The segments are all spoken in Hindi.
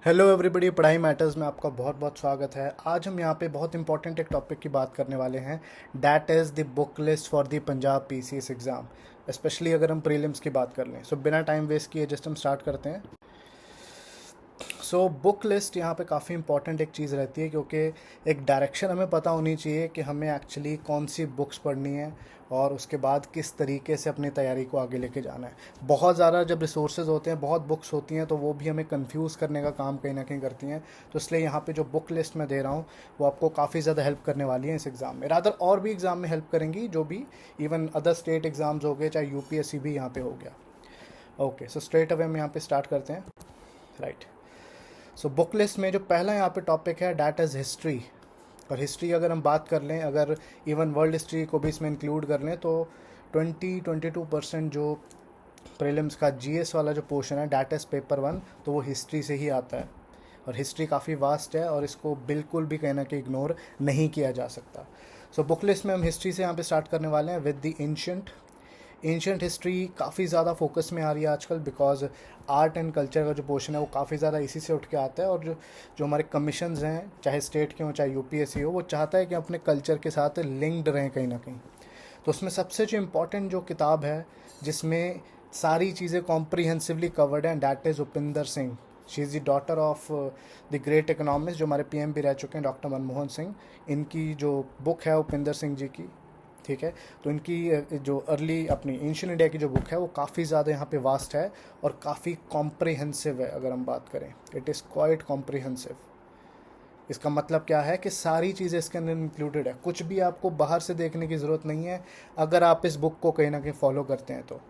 हेलो एवरीबॉडी, पढ़ाई मैटर्स में आपका बहुत बहुत स्वागत है। आज हम यहाँ पे बहुत इंपॉर्टेंट एक टॉपिक की बात करने वाले हैं। That is the book list for the Punjab PCS exam. Specially अगर हम प्रीलिम्स की बात कर लें, सो बिना टाइम वेस्ट किए जस्ट हम स्टार्ट करते हैं। सो बुक लिस्ट यहाँ पे काफ़ी इंपॉर्टेंट एक चीज़ रहती है, क्योंकि एक डायरेक्शन हमें पता होनी चाहिए कि हमें एक्चुअली कौन सी बुक्स पढ़नी है और उसके बाद किस तरीके से अपनी तैयारी को आगे लेके जाना है। बहुत ज़्यादा जब रिसोर्सेज होते हैं, बहुत बुक्स होती हैं, तो वो भी हमें कंफ्यूज करने का काम कहीं ना कहीं करती हैं। तो इसलिए यहाँ पे जो बुक लिस्ट मैं दे रहा हूँ वो आपको काफ़ी ज़्यादा हेल्प करने वाली है इस एग्ज़ाम में। रादर और भी एग्ज़ाम में हेल्प करेंगी, जो भी इवन अदर स्टेट एग्ज़ाम्स हो गए, चाहे यूपीएससी भी यहाँ पे हो गया। ओके, सो स्ट्रेट अवे हम यहाँ पे स्टार्ट करते हैं। राइट। सो बुक लिस्ट में जो पहला यहाँ पे टॉपिक है डैट इज़ हिस्ट्री। और हिस्ट्री अगर हम बात कर लें, अगर इवन वर्ल्ड हिस्ट्री को भी इसमें इंक्लूड कर लें, तो 22% जो प्रीलिम्स का जीएस वाला जो पोर्शन है डैट इज़ पेपर 1, तो वो हिस्ट्री से ही आता है। और हिस्ट्री काफ़ी वास्ट है और इसको बिल्कुल भी कहना कि इग्नोर नहीं किया जा सकता। सो बुक लिस्ट में हम हिस्ट्री से यहाँ पे स्टार्ट करने वाले हैं विद द एंशंट हिस्ट्री। काफ़ी ज़्यादा फोकस में आ रही है आजकल, बिकॉज आर्ट एंड कल्चर का जो पोर्शन है वो काफ़ी ज़्यादा इसी से उठ के आता है। और जो जो हमारे कमीशंस हैं, चाहे स्टेट के हों चाहे यूपीएससी हो, वो चाहता है कि अपने कल्चर के साथ लिंक्ड रहें कहीं ना कहीं। तो उसमें सबसे जो इम्पोर्टेंट जो किताब है जिसमें सारी चीज़ें कॉम्प्रीहेंसिवली कवर्ड हैं, that is Upinder Singh. She is the daughter of the great economist जो हमारे पीएम भी रह चुके हैं, डॉक्टर मनमोहन सिंह। इनकी जो बुक है उपिंदर सिंह जी की, ठीक है। तो इनकी जो अर्ली अपनी एंशिएंट इंडिया की जो बुक है वो काफ़ी ज़्यादा यहाँ पे वास्ट है और काफ़ी कॉम्प्रिहेंसिव है। अगर हम बात करें, इट इज़ क्वाइट कॉम्प्रिहेंसिव। इसका मतलब क्या है कि सारी चीज़ें इसके अंदर इंक्लूडेड है, कुछ भी आपको बाहर से देखने की ज़रूरत नहीं है अगर आप इस बुक को कहीं ना कहीं फॉलो करते हैं तो।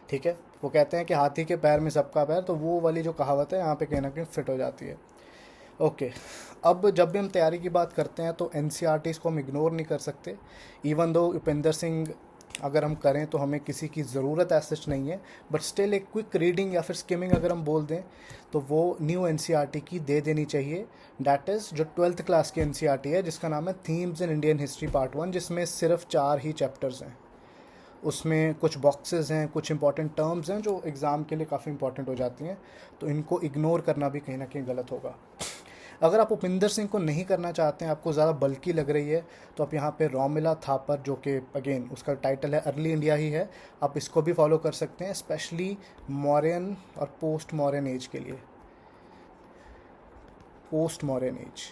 ठीक है, वो कहते हैं कि हाथी के पैर में सबका पैर, तो वो वाली जो कहावत है यहाँ पे कहीं ना कहीं फिट हो जाती है। ओके, अब जब भी हम तैयारी की बात करते हैं तो एन को हम इग्नोर नहीं कर सकते। इवन दो उपेंद्र सिंह अगर हम करें तो हमें किसी की ज़रूरत ऐसा नहीं है, बट स्टिल एक क्विक रीडिंग या फिर स्किमिंग अगर हम बोल दें तो वो न्यू एन की दे देनी चाहिए। डैट इज़ जो 12th क्लास की एन है, जिसका नाम है themes in Indian history part 1, जिसमें सिर्फ 4 ही चैप्टर्स हैं। उसमें कुछ बॉक्सेस हैं, कुछ इंपॉर्टेंट टर्म्स हैं जो एग्ज़ाम के लिए काफ़ी इंपॉर्टेंट हो जाती हैं, तो इनको इग्नोर करना भी कहीं ना कहीं गलत होगा। अगर आप उपिंदर सिंह को नहीं करना चाहते हैं, आपको ज़्यादा बल्कि लग रही है, तो आप यहाँ पे रोमिला थापर, जो कि अगेन उसका टाइटल है अर्ली इंडिया ही है, आप इसको भी फॉलो कर सकते हैं, स्पेशली मॉरियन और पोस्ट मॉरियन एज के लिए। पोस्ट मॉरियन एज,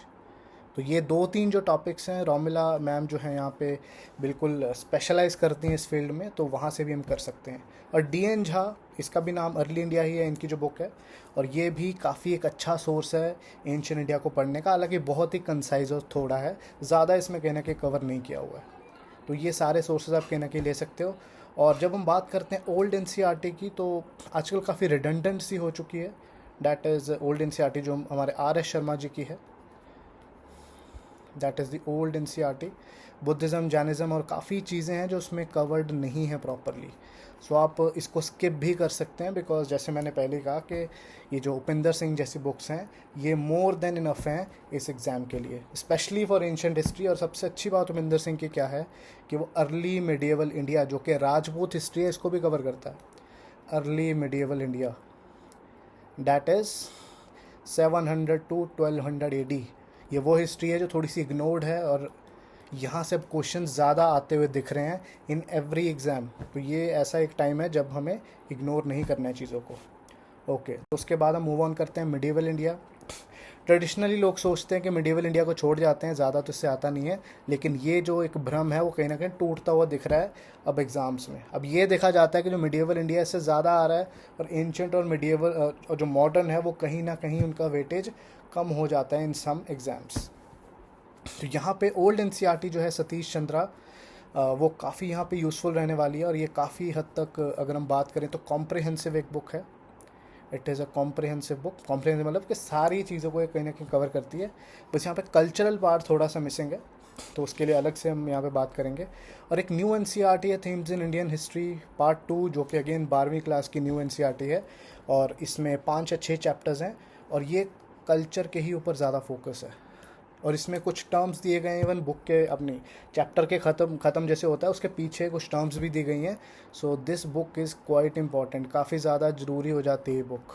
तो ये 2-3 जो टॉपिक्स हैं, रोमिला मैम जो है यहाँ पे बिल्कुल स्पेशलाइज करती हैं इस फील्ड में, तो वहाँ से भी हम कर सकते हैं। और डीएन झा, इसका भी नाम अर्ली इंडिया ही है, इनकी जो बुक है, और ये भी काफ़ी एक अच्छा सोर्स है एंशिएंट इंडिया को पढ़ने का। हालांकि बहुत ही कंसाइज और थोड़ा है, ज़्यादा इसमें कहना कि कवर नहीं किया हुआ है। तो ये सारे सोर्सेज आप कहना कि ले सकते हो। और जब हम बात करते हैं ओल्ड एनसीईआरटी की, तो आजकल काफ़ी रिडंडेंट सी हो चुकी है। डैट इज़ ओल्ड एनसीईआरटी जो हमारे आर एस शर्मा जी की है, that is the old NCERT. Buddhism, Jainism और काफ़ी चीज़ें हैं जो उसमें कवर्ड नहीं है प्रॉपरली। सो आप इसको स्किप भी कर सकते हैं, बिकॉज जैसे मैंने पहले कहा कि ये जो उपिंदर सिंह जैसी बुक्स हैं ये मोर देन इनफ हैं इस एग्ज़ाम के लिए, स्पेशली फॉर एंशिएंट हिस्ट्री। और सबसे अच्छी बात उपिंदर सिंह की क्या है कि वो अर्ली मिडिएवल इंडिया, जो कि राजपूत हिस्ट्री है, इसको भी कवर करता है। Early medieval India, that is 700 to 1200 AD. ये वो हिस्ट्री है जो थोड़ी सी इग्नोर्ड है, और यहाँ से अब क्वेश्चन ज़्यादा आते हुए दिख रहे हैं इन एवरी एग्ज़ाम। तो ये ऐसा एक टाइम है जब हमें इग्नोर नहीं करना है चीज़ों को। ओके, तो उसके बाद हम मूव ऑन करते हैं मिडिवल इंडिया। ट्रेडिशनली लोग सोचते हैं कि मिडिवल इंडिया को छोड़ जाते हैं, ज़्यादा तो इससे आता नहीं है, लेकिन ये जो एक भ्रम है वो कहीं ना कहीं टूटता हुआ दिख रहा है अब एग्ज़ाम्स में। अब ये देखा जाता है कि जो मिडिवल इंडिया इससे ज़्यादा आ रहा है, और एंशंट और मिडिवल और जो मॉडर्न है वो कहीं ना कहीं उनका वेटेज कम हो जाता है इन सम एग्ज़ाम्स। तो यहाँ पे ओल्ड एनसीईआरटी जो है सतीश चंद्रा, वो काफ़ी यहाँ पे यूज़फुल रहने वाली है। और ये काफ़ी हद तक अगर हम बात करें तो कॉम्प्रिहेंसिव एक बुक है। It is a comprehensive book. Comprehensive मतलब कि सारी चीज़ों को ये कहीं ना कहीं कवर करती है। बस यहाँ पे कल्चरल पार्ट थोड़ा सा मिसिंग है, तो उसके लिए अलग से हम यहाँ पे बात करेंगे। और एक न्यू एनसीईआरटी है, themes in Indian history part 2, जो कि अगेन 12वीं क्लास की न्यू एनसीईआरटी है, और इसमें 5 या 6 चैप्टर्स हैं, और ये कल्चर के ही ऊपर ज़्यादा फोकस है। और इसमें कुछ टर्म्स दिए गए हैं, इवन बुक के अपनी चैप्टर के ख़त्म जैसे होता है उसके पीछे कुछ टर्म्स भी दी गई हैं। So this book is quite important, काफ़ी ज़्यादा ज़रूरी हो जाती है बुक।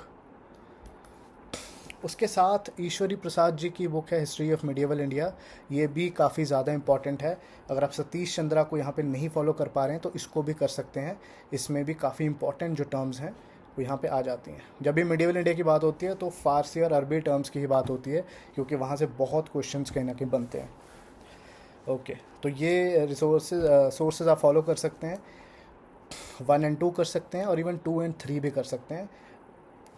उसके साथ ईश्वरी प्रसाद जी की बुक है हिस्ट्री ऑफ मिडिवल इंडिया, ये भी काफ़ी ज़्यादा इंपॉर्टेंट है। अगर आप सतीश चंद्रा को यहाँ पे नहीं फॉलो कर पा रहे हैं तो इसको भी कर सकते हैं, इसमें भी काफ़ी इंपॉर्टेंट जो टर्म्स हैं वो यहाँ पे आ जाती हैं। जब भी मिडिवल इंडिया की बात होती है तो फ़ारसी और अरबी टर्म्स की ही बात होती है, क्योंकि वहाँ से बहुत क्वेश्चंस कहीं ना कहीं बनते हैं। ओके, तो ये सोर्सेज आप फॉलो कर सकते हैं, 1 और 2 कर सकते हैं, और इवन 2 और 3 भी कर सकते हैं।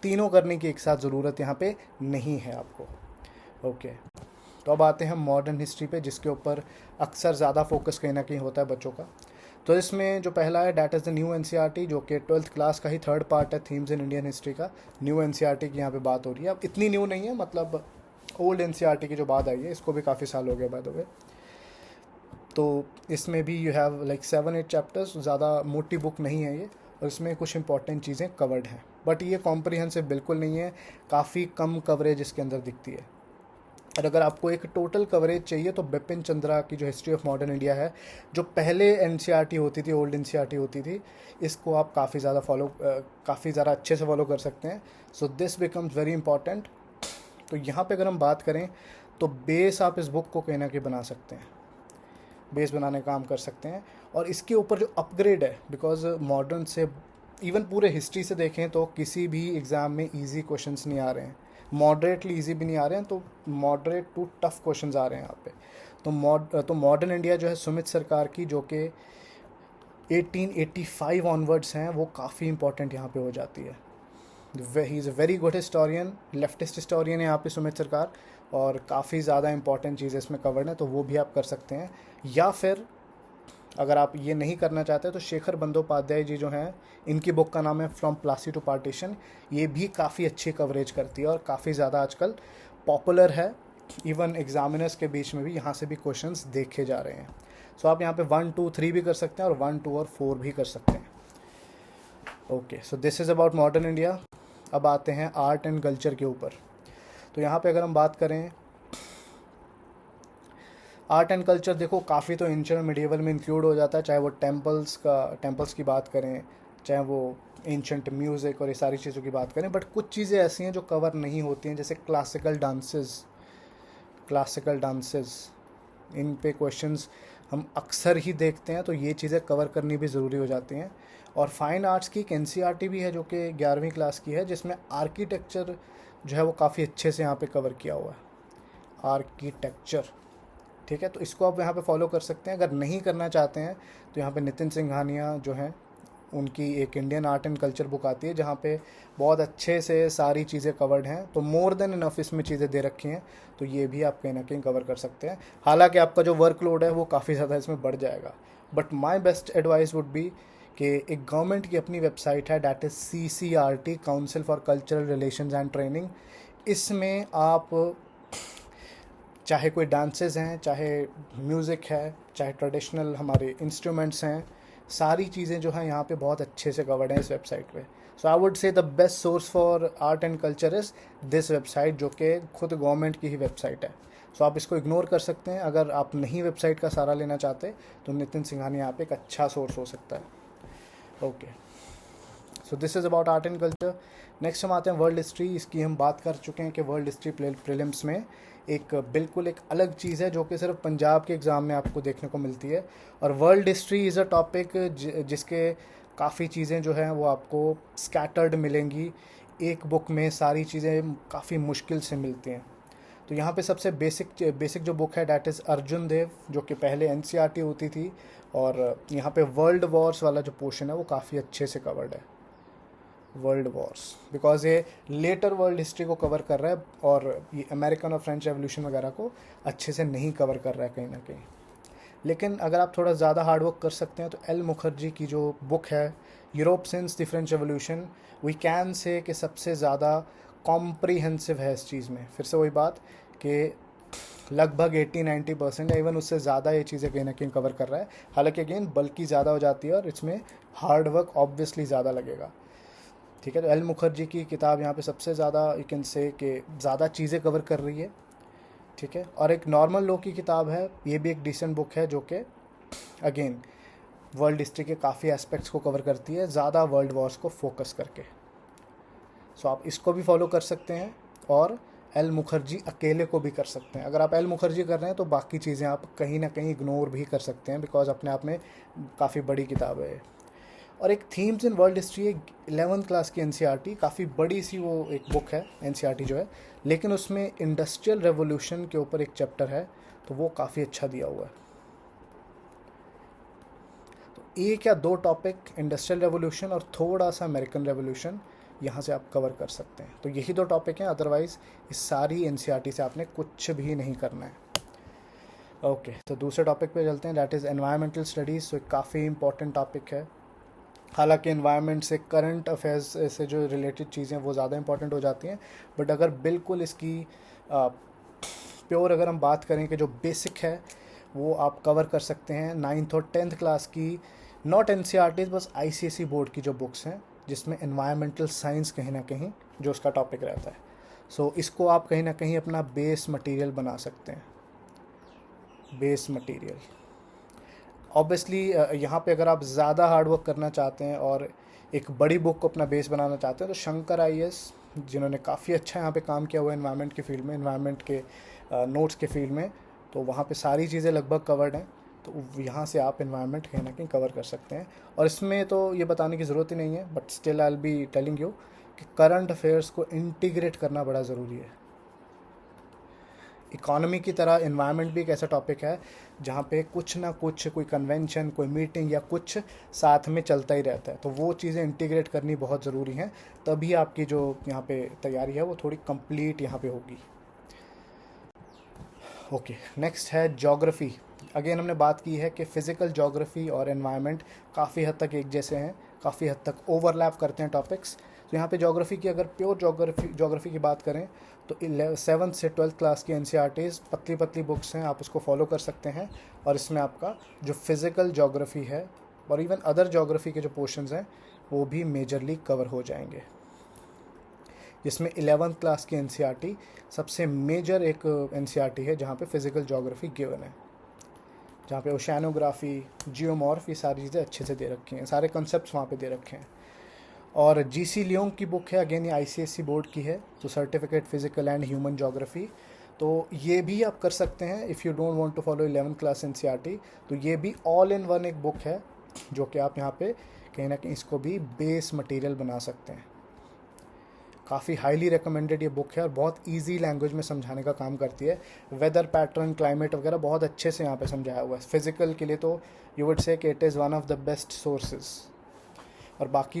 तीनों करने की एक साथ ज़रूरत यहाँ पे नहीं है आपको। ओके, तो अब आते हैं मॉडर्न हिस्ट्री पे, जिसके ऊपर अक्सर ज़्यादा फोकस कहीं ना कहीं होता है बच्चों का। तो इसमें जो पहला है that is the new NCERT, जो कि 12th क्लास का ही 3rd पार्ट है, थीम्स इन इंडियन हिस्ट्री का। न्यू एनसीईआरटी की यहाँ पे बात हो रही है, अब इतनी न्यू नहीं है, मतलब ओल्ड एनसीईआरटी की जो बात आई है इसको भी काफ़ी साल हो गया बाय द वे। तो इसमें भी यू हैव लाइक 7-8 चैप्टर्स, ज़्यादा मोटी बुक नहीं है ये, और इसमें कुछ इंपॉर्टेंट चीज़ें कवर्ड हैं, बट ये कॉम्प्रिहेंसिव बिल्कुल नहीं है, काफ़ी कम कवरेज इसके अंदर दिखती है। और अगर आपको एक टोटल कवरेज चाहिए तो बिपिन चंद्रा की जो हिस्ट्री ऑफ मॉडर्न इंडिया है, जो पहले एनसीईआरटी होती थी, ओल्ड एनसीईआरटी होती थी, इसको आप काफ़ी ज़्यादा अच्छे से फॉलो कर सकते हैं। So this becomes very important. तो यहाँ पे अगर हम बात करें तो बेस आप इस बुक को कहीं ना कहीं बना सकते हैं, बेस बनाने का काम कर सकते हैं। और इसके ऊपर जो अपग्रेड है, बिकॉज मॉडर्न से इवन पूरे हिस्ट्री से देखें तो किसी भी एग्ज़ाम में इजी क्वेश्चंस नहीं आ रहे हैं, मॉडरेटली इजी भी नहीं आ रहे हैं, तो मॉडरेट टू टफ क्वेश्चंस आ रहे हैं यहाँ पे। तो मॉडर्न इंडिया जो है सुमित सरकार की, जो कि 1885 ऑनवर्ड्स हैं, वो काफ़ी इंपॉर्टेंट यहाँ पे हो जाती है। He is a very good historian, leftist historian है यहाँ पे सुमित सरकार, और काफ़ी ज़्यादा इंपॉर्टेंट चीज़ें इसमें कवर्ड हैं, तो वो भी आप कर सकते हैं। या फिर अगर आप ये नहीं करना चाहते तो शेखर बंदोपाध्याय जी जो हैं, इनकी बुक का नाम है फ्रॉम प्लासी टू पार्टीशन, ये भी काफ़ी अच्छी कवरेज करती है और काफ़ी ज़्यादा आजकल पॉपुलर है। इवन एग्जामिनर्स के बीच में भी यहाँ से भी क्वेश्चंस देखे जा रहे हैं। सो आप यहाँ पे 1, 2, 3 भी कर सकते हैं, और 1, 2 और 4 भी कर सकते हैं। Okay, so this is about modern India. अब आते हैं आर्ट एंड कल्चर के ऊपर। तो यहाँ पे अगर हम बात करें आर्ट एंड कल्चर, देखो काफ़ी तो एंशिएंट मिडिवल में इंक्लूड हो जाता है, चाहे वो टेम्पल्स की बात करें, चाहे वो एंशिएंट म्यूज़िक और ये सारी चीज़ों की बात करें, बट कुछ चीज़ें ऐसी हैं जो कवर नहीं होती हैं, जैसे क्लासिकल डांसेस, इन पे क्वेश्चंस हम अक्सर ही देखते हैं, तो ये चीज़ें कवर करनी भी ज़रूरी हो जाती हैं। और फाइन आर्ट्स की एक एनसीईआरटी भी है जो कि 11वीं क्लास की है, जिसमें आर्किटेक्चर जो है वो काफ़ी अच्छे से यहाँ पे कवर किया हुआ है, आर्किटेक्चर। ठीक है, तो इसको आप यहाँ पे फॉलो कर सकते हैं। अगर नहीं करना चाहते हैं तो यहाँ पे नितिन सिंघानिया जो हैं, उनकी एक Indian art and culture book आती है, जहाँ पे बहुत अच्छे से सारी चीज़ें कवर्ड हैं, तो मोर देन इनफ इसमें चीज़ें दे रखी हैं, तो ये भी आप कहीं ना कहीं कवर कर सकते हैं। हालांकि आपका जो वर्कलोड है वो काफ़ी ज़्यादा इसमें बढ़ जाएगा, but my best advice would be कि एक गवर्नमेंट की अपनी वेबसाइट है, that is CCRT, council for cultural relations and training. इसमें आप चाहे कोई डांसेस हैं, चाहे म्यूज़िक है, चाहे ट्रेडिशनल हमारे इंस्ट्रूमेंट्स हैं, सारी चीज़ें जो हैं यहाँ पे बहुत अच्छे से कवर्ड हैं इस वेबसाइट पे। So I would say the best source for art and culture is this website, जो कि खुद गवर्नमेंट की ही वेबसाइट है। सो आप इसको इग्नोर कर सकते हैं। अगर आप नहीं वेबसाइट का सहारा लेना चाहते तो नितिन सिंघानिया यहाँ पे एक अच्छा सोर्स हो सकता है। Okay, so this is about art and culture. Next हम आते हैं वर्ल्ड हिस्ट्री। इसकी हम बात कर चुके हैं कि वर्ल्ड हिस्ट्री प्रीलिम्स में बिल्कुल एक अलग चीज़ है, जो कि सिर्फ पंजाब के एग्ज़ाम में आपको देखने को मिलती है। और world history is a topic जिसके काफ़ी चीज़ें जो हैं वो आपको स्कैटर्ड मिलेंगी, एक बुक में सारी चीज़ें काफ़ी मुश्किल से मिलती हैं। तो यहाँ पे सबसे बेसिक जो बुक है डैट इज़ अर्जुन देव, जो कि पहले एनसीईआरटी होती थी, और यहाँ पे वर्ल्ड वॉर्स वाला जो पोर्शन है वो काफ़ी अच्छे से कवर्ड है, वर्ल्ड वॉर्स, बिकॉज ये लेटर वर्ल्ड हिस्ट्री को कवर कर रहा है, और ये अमेरिकन और फ्रेंच रेवोल्यूशन वगैरह को अच्छे से नहीं कवर कर रहा है कहीं ना कहीं। लेकिन अगर आप थोड़ा ज़्यादा हार्डवर्क कर सकते हैं तो एल मुखर्जी की जो बुक है Europe since the French revolution, we can say कि सबसे ज़्यादा कॉम्प्रीहेंसिव है इस चीज़ में। फिर से वही बात कि लगभग 80-90% या इवन उससे ज़्यादा ये चीज़ें कहीं ना कहीं कवर कर रहा है। हालांकि अगेन बल्कि ज़्यादा हो जाती है और इसमें हार्ड वर्क ऑब्वियसली ज़्यादा लगेगा। ठीक है, तो एल मुखर्जी की किताब यहाँ पे सबसे ज़्यादा यू कैन से कि ज़्यादा चीज़ें कवर कर रही है। ठीक है, और एक नॉर्मल लॉ की किताब है, ये भी एक डिसेंट बुक है, जो कि अगेन वर्ल्ड हिस्ट्री के काफ़ी एस्पेक्ट्स को कवर करती है, ज़्यादा वर्ल्ड वॉर्स को फोकस करके। सो आप इसको भी फॉलो कर सकते हैं। और एल मुखर्जी अकेले को भी कर सकते हैं। अगर आप एल मुखर्जी कर रहे हैं तो बाकी चीज़ें आप कहीं ना कहीं इग्नोर भी कर सकते हैं, बिकॉज अपने आप में काफ़ी बड़ी किताब है। और एक थीम्स इन वर्ल्ड हिस्ट्री, एक 11th क्लास की एनसीईआरटी, काफ़ी बड़ी सी वो एक बुक है एनसीईआरटी जो है, लेकिन उसमें इंडस्ट्रियल रेवोल्यूशन के ऊपर एक चैप्टर है, तो वो काफ़ी अच्छा दिया हुआ है। तो एक या दो टॉपिक, इंडस्ट्रियल रेवोल्यूशन और थोड़ा सा अमेरिकन रेवोल्यूशन, यहाँ से आप कवर कर सकते हैं। तो यही दो टॉपिक हैं, अदरवाइज़ इस सारी एनसीईआरटी से आपने कुछ भी नहीं करना है। ओके, तो दूसरे टॉपिक पे चलते हैं, दैट इज़ एनवायरमेंटल स्टडीज़। तो काफ़ी इंपॉर्टेंट टॉपिक है। हालांकि इन्वायरमेंट से, करंट अफेयर्स से जो रिलेटेड चीज़ें वो ज़्यादा इंपॉर्टेंट हो जाती हैं, बट अगर बिल्कुल इसकी प्योर अगर हम बात करें कि जो बेसिक है वो आप कवर कर सकते हैं 9th और 10th क्लास की, नॉट एनसीईआरटीज़, बस आईसीएसई बोर्ड की जो बुक्स हैं, जिसमें एनवायरमेंटल साइंस कहीं ना कहीं जो उसका टॉपिक रहता है। सो इसको आप कहीं ना कहीं अपना बेस मटेरियल बना सकते हैं, बेस मटेरियल। ऑब्वियसली यहाँ पे अगर आप ज़्यादा हार्ड वर्क करना चाहते हैं और एक बड़ी बुक को अपना बेस बनाना चाहते हैं, तो शंकर आईएएस, जिन्होंने काफ़ी अच्छा यहाँ पे काम किया हुआ है एनवायरनमेंट के फील्ड में, एनवायरनमेंट के नोट्स के फील्ड में, तो वहाँ पे सारी चीज़ें लगभग कवर्ड हैं। तो यहाँ से आप एनवायरनमेंट कहीं ना कहीं कवर कर सकते हैं। और इसमें तो ये बताने की ज़रूरत ही नहीं है, but still I will be telling you कि करंट अफेयर्स को इंटीग्रेट करना बड़ा ज़रूरी है। इकोनॉमी की तरह एनवायरनमेंट भी एक ऐसा टॉपिक है जहाँ पे कुछ ना कुछ, कोई कन्वेंशन, कोई मीटिंग या कुछ साथ में चलता ही रहता है, तो वो चीज़ें इंटीग्रेट करनी बहुत ज़रूरी हैं, तभी आपकी जो यहाँ पे तैयारी है वो थोड़ी कंप्लीट यहाँ पे होगी। ओके, नेक्स्ट है ज्योग्राफी। अगेन हमने बात की है कि फ़िज़िकल ज्योग्राफी और एनवायरनमेंट काफ़ी हद तक एक जैसे हैं, काफ़ी हद तक ओवरलैप करते हैं टॉपिक्स। तो यहाँ पे ज्योग्राफी की, अगर प्योर ज्योग्राफी की बात करें तो 7th से 12th क्लास की एनसीईआरटीज़ पतली पतली बुक्स हैं, आप उसको फॉलो कर सकते हैं। और इसमें आपका जो फिज़िकल ज्योग्राफी है और इवन अदर ज्योग्राफी के जो पोर्शंस हैं वो भी मेजरली कवर हो जाएंगे, जिसमें 11th क्लास की एनसीईआरटी सबसे मेजर एक एनसीईआरटी है जहाँ पे फिज़िकल ज्योग्राफी गिवन है, जहाँ पे ओशैनोग्राफी, जियोमॉर्फ, ये सारी चीज़ें अच्छे से दे रखी हैं, सारे कॉन्सेप्ट्स वहाँ पे दे रखे हैं। और जीसी लियोंग की बुक है, अगेन ये आईसीएसई बोर्ड की है, तो certificate physical and human geography, तो ये भी आप कर सकते हैं if you don't want to follow 11th class NCERT. तो ये भी ऑल इन वन एक बुक है, जो कि आप यहाँ पे कहीं ना कहीं इसको भी बेस मटेरियल बना सकते हैं। काफ़ी हाईली रिकमेंडेड ये बुक है और बहुत इजी लैंग्वेज में समझाने का काम करती है। वेदर पैटर्न, क्लाइमेट वगैरह बहुत अच्छे से यहाँ पे समझाया हुआ है। फिज़िकल के लिए तो यू वुड से कि it is one of the best sources. और बाकी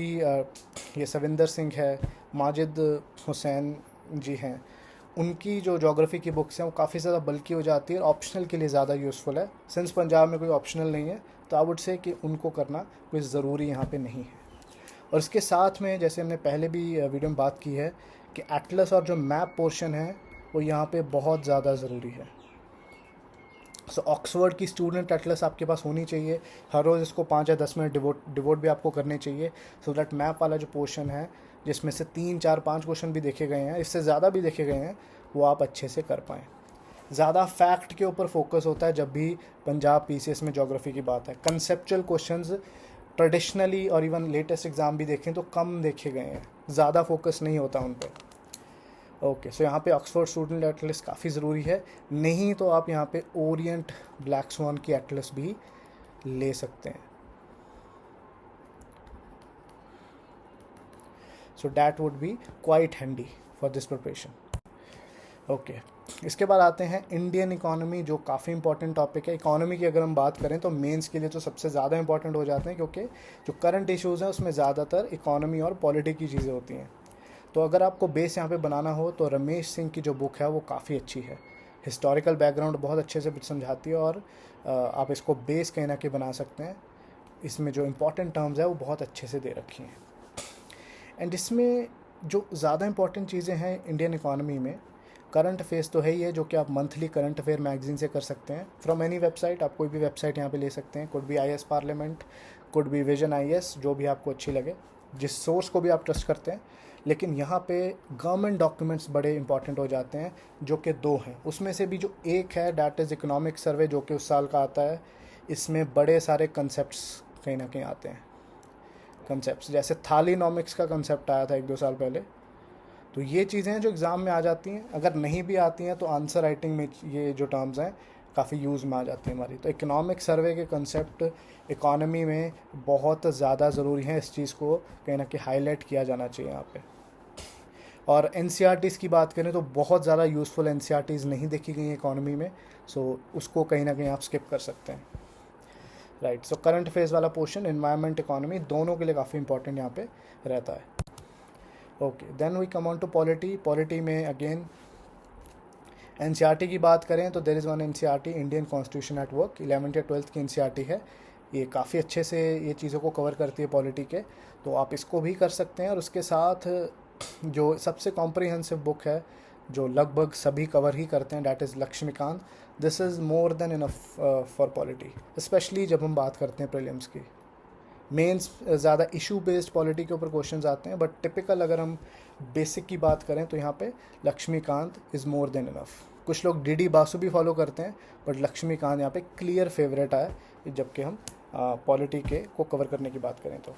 ये सविंदर सिंह है, माजिद हुसैन जी हैं, उनकी जो ज्योग्राफी की बुक्स हैं वो काफ़ी ज़्यादा बल्कि हो जाती है और ऑप्शनल के लिए ज़्यादा यूज़फुल है। सिंस पंजाब में कोई ऑप्शनल नहीं है, तो आई वुड से कि उनको करना कोई ज़रूरी यहाँ पे नहीं है। और इसके साथ में, जैसे हमने पहले भी वीडियो में बात की है, कि एटलस और जो मैप पोर्शन है वो यहाँ पे बहुत ज़्यादा ज़रूरी है। सो ऑक्सफोर्ड की स्टूडेंट एटलस आपके पास होनी चाहिए। हर रोज़ इसको 5 या 10 मिनट डिवोट भी आपको करने चाहिए, सो दैट मैप वाला जो पोर्शन है, जिसमें से 3, 4, 5 क्वेश्चन भी देखे गए हैं, इससे ज़्यादा भी देखे गए हैं, वो आप अच्छे से कर पाएँ। ज़्यादा फैक्ट के ऊपर फोकस होता है जब भी पंजाब पीसीएस में ज्योग्राफी की बात है। कंसेप्चुअल क्वेश्चंस ट्रेडिशनली और इवन लेटेस्ट एग्ज़ाम भी देखें तो कम देखे गए हैं, ज़्यादा फोकस नहीं होता उन पर। ओके, सो यहाँ पे ऑक्सफोर्ड स्टूडेंट एटलस काफ़ी ज़रूरी है। नहीं तो आप यहाँ पे ओरिएंट ब्लैक स्वान की एटलस भी ले सकते हैं। So that would be quite handy for this preparation. Okay, इसके बाद आते हैं इंडियन इकोनॉमी, जो काफ़ी इंपॉर्टेंट टॉपिक है। इकोनॉमी की अगर हम बात करें तो मेंस के लिए तो सबसे ज़्यादा इंपॉर्टेंट हो जाते हैं, क्योंकि जो करंट इश्यूज़ हैं उसमें ज़्यादातर इकोनॉमी और पॉलिटिक्स की चीज़ें होती हैं। तो अगर आपको बेस यहाँ पे बनाना हो तो रमेश सिंह की जो बुक है वो काफ़ी अच्छी है, हिस्टोरिकल बैकग्राउंड बहुत अच्छे से समझाती है और आप इसको बेस कहीं ना कहीं बना सकते हैं। इसमें जो इंपॉर्टेंट टर्म्स है वो बहुत अच्छे से दे रखी हैं। एंड इसमें जो ज़्यादा इंपॉर्टेंट चीज़ें हैं इंडियन इकोनॉमी में, करंट अफेयर्स तो है ही है, जो कि आप मंथली करंट अफेयर मैगजीन से कर सकते हैं फ्रॉम एनी वेबसाइट। आप कोई भी वेबसाइट यहाँ पे ले सकते हैं, could be IAS parliament, could be vision IAS, जो भी आपको अच्छी लगे, जिस सोर्स को भी आप ट्रस्ट करते हैं। लेकिन यहाँ पे गवर्नमेंट डॉक्यूमेंट्स बड़े इंपॉर्टेंट हो जाते हैं, जो कि 2 हैं। उसमें से भी जो एक है डैट इज़ इकोनॉमिक सर्वे, जो कि उस साल का आता है। इसमें बड़े सारे कंसेप्ट्स कहीं ना कहीं आते हैं। कंसेप्ट्स जैसे थालीनॉमिक्स का कंसेप्ट आया था 1-2 साल पहले, तो ये चीज़ें हैं जो एग्ज़ाम में आ जाती हैं। अगर नहीं भी आती हैं तो आंसर राइटिंग में ये जो टर्म्स हैं काफ़ी यूज़ में आ जाती हैं हमारी। तो इकोनॉमिक सर्वे के कंसेप्ट इकॉनमी में बहुत ज़्यादा ज़रूरी है, इस चीज़ को कहीं ना कहीं हाईलाइट किया जाना चाहिए यहाँ पे। और एनसीईआरटीज़ की बात करें तो बहुत ज़्यादा यूज़फुल एनसीईआरटीज़ नहीं देखी गई हैं इकॉनमी में, सो उसको कहीं ना कहीं आप स्किप कर सकते हैं, राइट। सो करंट फेज वाला पोर्शन एनवायरनमेंट इकोनॉमी दोनों के लिए काफ़ी इंपॉर्टेंट यहाँ पे रहता है। Okay, then we come on to polity. Polity में अगेन एनसीईआरटी की बात करें तो there is one NCERT, Indian constitution at work, 11th या 12th की एनसीईआरटी है। ये काफ़ी अच्छे से ये चीज़ों को कवर करती है पॉलिटी के, तो आप इसको भी कर सकते हैं। और उसके साथ जो सबसे कॉम्प्रिहेंसिव बुक है जो लगभग सभी कवर ही करते हैं, that is Laxmikanth. This is more than enough for polity, especially जब हम बात करते हैं प्रीलिम्स की। मेंस ज़्यादा इशू बेस्ड पॉलिटी के ऊपर क्वेश्चंस आते हैं, बट टिपिकल अगर हम बेसिक की बात करें तो यहाँ पे Laxmikanth is more than enough. कुछ लोग डीडी बासु भी फॉलो करते हैं, बट लक्ष्मीकांत यहाँ पे क्लियर फेवरेट है जबकि हम पॉलिटी के को कवर करने की बात करें तो।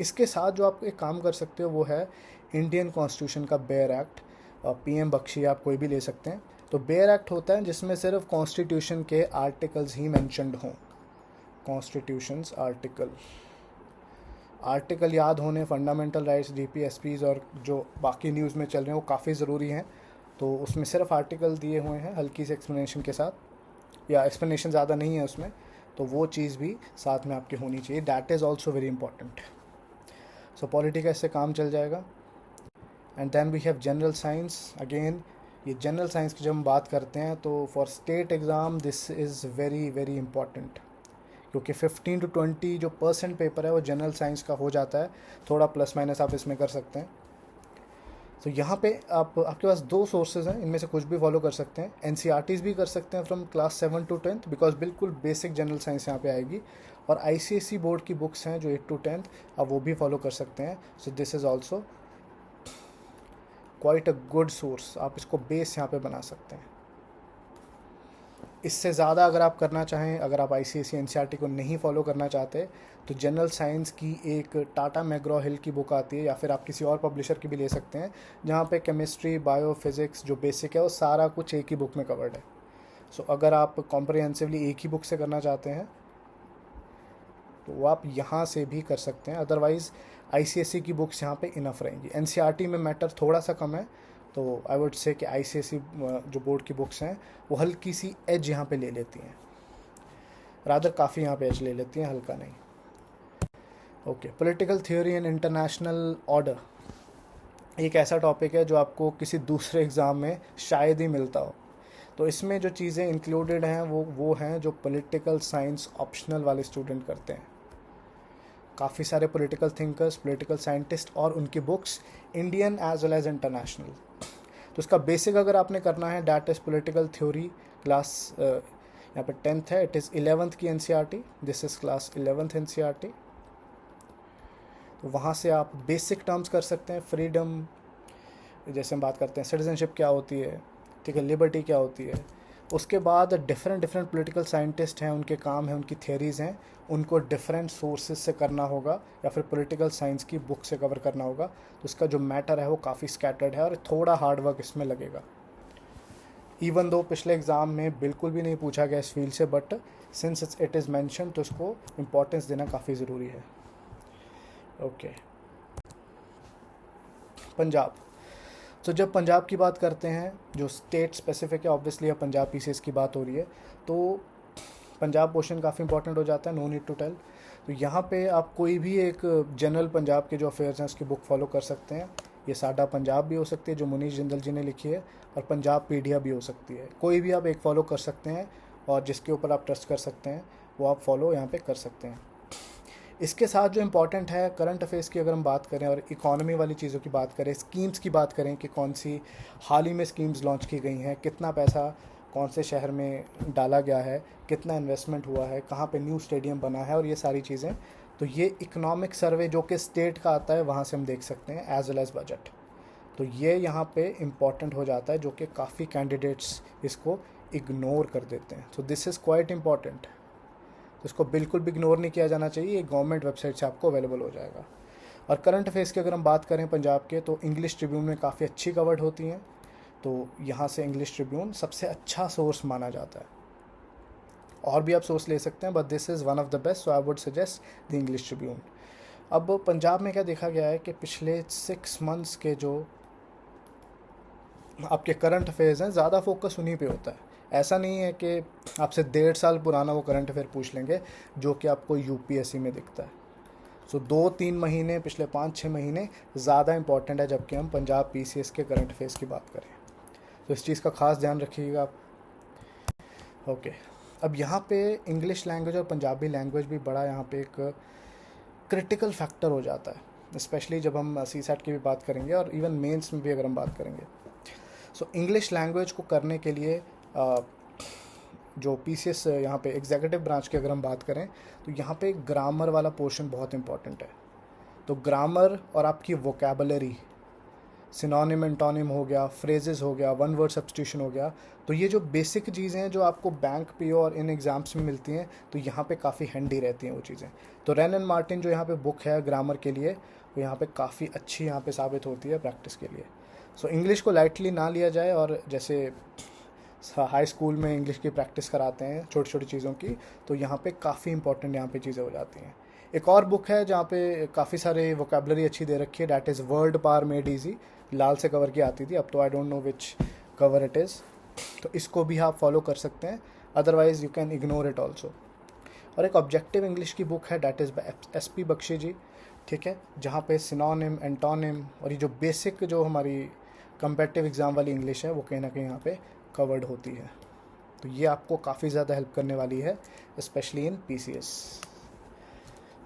इसके साथ जो आप एक काम कर सकते हो वो है इंडियन कॉन्स्टिट्यूशन का बेयर एक्ट, पीएम बख्शी आप कोई भी ले सकते हैं। तो बेयर एक्ट होता है जिसमें सिर्फ कॉन्स्टिट्यूशन के आर्टिकल्स ही मैंशनड हों। कॉन्स्टिट्यूशंस आर्टिकल याद होने, फंडामेंटल राइट्स, डीपीएसपीज और जो बाकी न्यूज़ में चल रहे हैं वो काफ़ी ज़रूरी हैं। तो उसमें सिर्फ आर्टिकल दिए हुए हैं हल्की से एक्सप्लेनेशन के साथ, या एक्सप्लेनेशन ज़्यादा नहीं है उसमें, तो वो चीज़ भी साथ में आपकी होनी चाहिए। That is also very important. So polity का इससे काम चल जाएगा। And then we have general science. अगेन ये जनरल साइंस की जब हम बात करते हैं तो for state exam this is very very important, क्योंकि 15 to 20 जो % पेपर है वो जनरल साइंस का हो जाता है। थोड़ा प्लस माइनस आप इसमें कर सकते हैं। तो यहाँ पे आपके पास 2 सोर्सेज हैं, इनमें से कुछ भी फॉलो कर सकते हैं। एनसीईआरटीज़ भी कर सकते हैं from class 7 to 10th, because बिल्कुल बेसिक जनरल साइंस यहाँ पे आएगी। और आईसीएसई बोर्ड की बुक्स हैं जो 8 to 10th, आप वो भी फॉलो कर सकते हैं। सो this is also quite a good source, आप इसको बेस यहाँ पे बना सकते हैं। इससे ज़्यादा अगर आप करना चाहें, अगर आप आईसीएसई एनसीईआरटी को नहीं फॉलो करना चाहते तो जनरल साइंस की एक टाटा मैग्रॉ हिल की बुक आती है, या फिर आप किसी और पब्लिशर की भी ले सकते हैं, जहाँ पे केमिस्ट्री, बायो, फिज़िक्स जो बेसिक है वो सारा कुछ एक ही बुक में कवर्ड है। सो अगर आप कॉम्प्रिहेंसिवली एक ही बुक से करना चाहते हैं तो वो आप यहाँ से भी कर सकते हैं। अदरवाइज़ आईसीएसई की बुक्स यहाँ पे इनफ रहेंगी। एनसीईआरटी में मैटर थोड़ा सा कम है, तो आई वुड से कि आईसीएसई जो बोर्ड की बुक्स हैं वो हल्की सी एज यहाँ पे ले लेती हैं, रादर काफ़ी यहाँ पे एज ले लेती हैं, हल्का नहीं। Okay, political theory and international order एक ऐसा टॉपिक है जो आपको किसी दूसरे एग्ज़ाम में शायद ही मिलता हो। तो इसमें जो चीज़ें इंक्लूडेड हैं वो हैं जो पॉलिटिकल साइंस ऑप्शनल वाले स्टूडेंट करते हैं। काफ़ी सारे पॉलिटिकल थिंकर्स, पॉलिटिकल साइंटिस्ट और उनकी books, Indian as well as international. तो इसका बेसिक अगर आपने करना है, that is political theory, class यहाँ पे 10th है, इट इज़ 11th की NCERT, this is class 11th NCERT. तो वहाँ से आप बेसिक टर्म्स कर सकते हैं। फ्रीडम, जैसे हम बात करते हैं सिटीजनशिप क्या होती है, ठीक है, लिबर्टी क्या होती है। उसके बाद डिफरेंट पॉलिटिकल साइंटिस्ट हैं, उनके काम हैं, उनकी थ्योरीज़ हैं, उनको डिफरेंट सोर्सेज से करना होगा या फिर पॉलिटिकल साइंस की बुक से कवर करना होगा। तो इसका जो मैटर है वो काफ़ी स्कैटर्ड है और थोड़ा हार्ड वर्क इसमें लगेगा। इवन दो पिछले एग्ज़ाम में बिल्कुल भी नहीं पूछा गया इस फील्ड से, but since it is mention तो इसको इम्पोर्टेंस देना काफ़ी ज़रूरी है। ओके, पंजाब। तो जब पंजाब की बात करते हैं, जो स्टेट स्पेसिफिक है, ऑब्वियसली अब पंजाब पीसीएस की बात हो रही है, तो पंजाब पोर्शन काफ़ी इंपॉर्टेंट हो जाता है, नो नीड टू टेल। तो यहाँ पे आप कोई भी एक जनरल पंजाब के जो अफेयर्स हैं उसकी बुक फॉलो कर सकते हैं। ये साडा पंजाब भी हो सकती है जो मुनीश जिंदल जी ने लिखी है, और पंजाब पीडिया भी हो सकती है। कोई भी आप एक फॉलो कर सकते हैं और जिसके ऊपर आप ट्रस्ट कर सकते हैं वो आप फॉलो यहाँ पे कर सकते हैं। इसके साथ जो इम्पॉर्टेंट है करंट अफेयर्स की अगर हम बात करें और इकोनॉमी वाली चीज़ों की बात करें, स्कीम्स की बात करें कि कौन सी हाल ही में स्कीम्स लॉन्च की गई हैं, कितना पैसा कौन से शहर में डाला गया है, कितना इन्वेस्टमेंट हुआ है, कहाँ पे न्यू स्टेडियम बना है, और ये सारी चीज़ें, तो ये इकोनॉमिक सर्वे जो कि स्टेट का आता है वहाँ से हम देख सकते हैं, एज वेल एज बजट। तो ये यहाँ पे इम्पॉर्टेंट हो जाता है, जो कि काफ़ी कैंडिडेट्स इसको इग्नोर कर देते हैं। सो दिस इज़ क्वाइट इम्पॉर्टेंट, तो इसको बिल्कुल भी इग्नोर नहीं किया जाना चाहिए। ये गवर्नमेंट वेबसाइट से आपको अवेलेबल हो जाएगा। और करंट अफेयर्स की अगर हम बात करें पंजाब के, तो इंग्लिश ट्रिब्यून में काफ़ी अच्छी कवर्ड होती हैं, तो यहाँ से इंग्लिश ट्रिब्यून सबसे अच्छा सोर्स माना जाता है। और भी आप सोर्स ले सकते हैं, but this is one of the best, so I would suggest the English Tribune. अब पंजाब में क्या देखा गया है कि पिछले 6 मंथ्स के जो आपके करंट अफेयर्स हैं, ज़्यादा फोकस उन्हीं पे होता है। ऐसा नहीं है कि आपसे 1.5 साल पुराना वो करंट अफेयर पूछ लेंगे जो कि आपको यूपीएससी में दिखता है। सो 2-3 महीने, पिछले 5-6 महीने ज़्यादा इंपॉर्टेंट है जबकि हम पंजाब पीसीएस के करंट अफेयर्स की बात करें, तो इस चीज़ का खास ध्यान रखिएगा आप। ओके, अब यहाँ पे इंग्लिश लैंग्वेज और पंजाबी लैंग्वेज भी बड़ा यहाँ पे एक क्रिटिकल फैक्टर हो जाता है, स्पेशली जब हम सीसैट की भी बात करेंगे और इवन मेंस में भी अगर हम बात करेंगे। सो इंग्लिश लैंग्वेज को करने के लिए जो पीसीएस यहाँ पे एग्जीक्यूटिव ब्रांच की अगर हम बात करें, तो यहाँ पे ग्रामर वाला पोर्शन बहुत इंपॉर्टेंट है। तो ग्रामर और आपकी वोकेबलरी, सिनोनिम एंटोनिम हो गया, फ्रेजेस हो गया, वन वर्ड सब्स्टिट्यूशन हो गया, तो ये जो बेसिक चीज़ें हैं जो आपको बैंक पीओ और इन एग्ज़ाम्स में मिलती हैं, तो यहाँ पे काफ़ी हैंडी रहती हैं वो चीज़ें। तो रैन एंड मार्टिन जो यहाँ पे बुक है ग्रामर के लिए, वो यहाँ पे काफ़ी अच्छी यहाँ पे साबित होती है प्रैक्टिस के लिए। सो इंग्लिश को लाइटली ना लिया जाए, और जैसे हाई स्कूल में इंग्लिश की प्रैक्टिस कराते हैं छोटी छोटी चीज़ों की, तो यहाँ पे काफ़ी इंपॉर्टेंट यहाँ पे चीज़ें हो जाती हैं। एक और बुक है जहाँ पे काफ़ी सारे वोकेबलरी अच्छी दे रखी है, that is word power made easy, लाल से कवर की आती थी, अब तो I don't know which cover it is, तो इसको भी आप फॉलो कर सकते हैं, otherwise you can ignore it also. और एक ऑब्जेक्टिव इंग्लिश की बुक है, that is by SP Bakshi ji, ठीक है, जहाँ पे सिनोनिम एंटोनिम और ये जो बेसिक जो हमारी कंपेटिटिव एग्ज़ाम वाली इंग्लिश है वो कहीं ना कहीं यहाँ पे कवर्ड होती है, तो ये आपको काफ़ी ज़्यादा हेल्प करने वाली है, स्पेशली इन पीसीएस।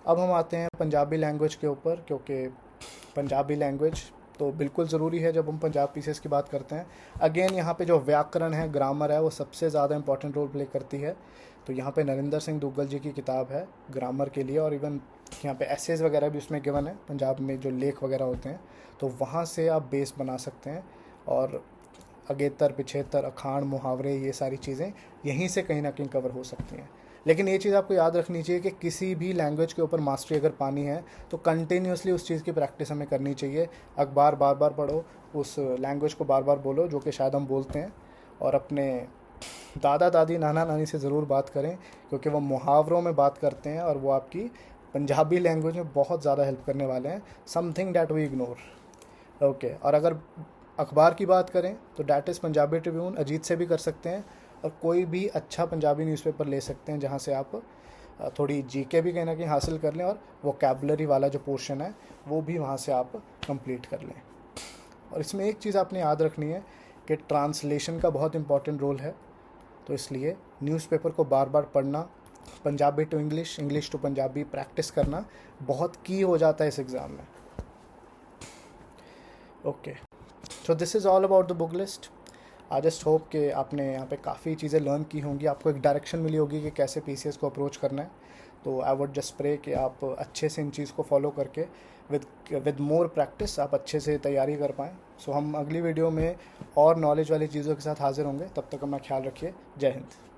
अब हम आते हैं पंजाबी लैंग्वेज के ऊपर, क्योंकि पंजाबी लैंग्वेज तो बिल्कुल ज़रूरी है जब हम पंजाब पीसीएस की बात करते हैं। अगेन यहाँ पे जो व्याकरण है, ग्रामर है, वो सबसे ज़्यादा इंपॉर्टेंट रोल प्ले करती है। तो यहाँ पे नरेंद्र सिंह दुग्गल जी की किताब है ग्रामर के लिए, और इवन यहाँ पे एसेज वगैरह भी उसमें गिवन है, पंजाब में जो लेख वगैरह होते हैं, तो वहाँ से आप बेस बना सकते हैं। और अगेतर, पिछेतर, अखाण, मुहावरे, ये सारी चीज़ें यहीं से कहीं ना कहीं कवर हो सकती हैं। लेकिन ये चीज़ आपको याद रखनी चाहिए कि किसी भी लैंग्वेज के ऊपर मास्टरी अगर पानी है तो कंटिन्यूसली उस चीज़ की प्रैक्टिस हमें करनी चाहिए। अखबार बार बार पढ़ो, उस लैंग्वेज को बार बार बोलो जो कि शायद हम बोलते हैं, और अपने दादा दादी, नाना नानी से ज़रूर बात करें, क्योंकि वो मुहावरों में बात करते हैं और वो आपकी पंजाबी लैंग्वेज में बहुत ज़्यादा हेल्प करने वाले हैं, something that we ignore. Okay, और अगर अखबार की बात करें तो that is Punjabi tribune, Ajit से भी कर सकते हैं, और कोई भी अच्छा पंजाबी न्यूज़पेपर ले सकते हैं जहाँ से आप थोड़ी जीके भी कहीं ना कहीं हासिल कर लें, और वोकैबुलरी वाला जो पोर्शन है वो भी वहाँ से आप कंप्लीट कर लें। और इसमें एक चीज़ आपने याद रखनी है कि ट्रांसलेशन का बहुत इंपॉर्टेंट रोल है, तो इसलिए न्यूज़पेपर को बार बार पढ़ना, Punjabi to English, English to Punjabi practice करना बहुत की हो जाता है इस एग्ज़ाम में। Okay, so this is all about the book list. I just hope कि आपने यहाँ पे काफ़ी चीज़ें लर्न की होंगी, आपको एक डायरेक्शन मिली होगी कि कैसे पीसीएस को अप्रोच करना है। तो आई वुड जस्ट प्रे कि आप अच्छे से इन चीज़ को फॉलो करके विद मोर प्रैक्टिस आप अच्छे से तैयारी कर पाएँ। सो हम अगली वीडियो में और नॉलेज वाली चीज़ों के साथ हाजिर होंगे, तब तक अपना ख्याल रखिए। जय हिंद।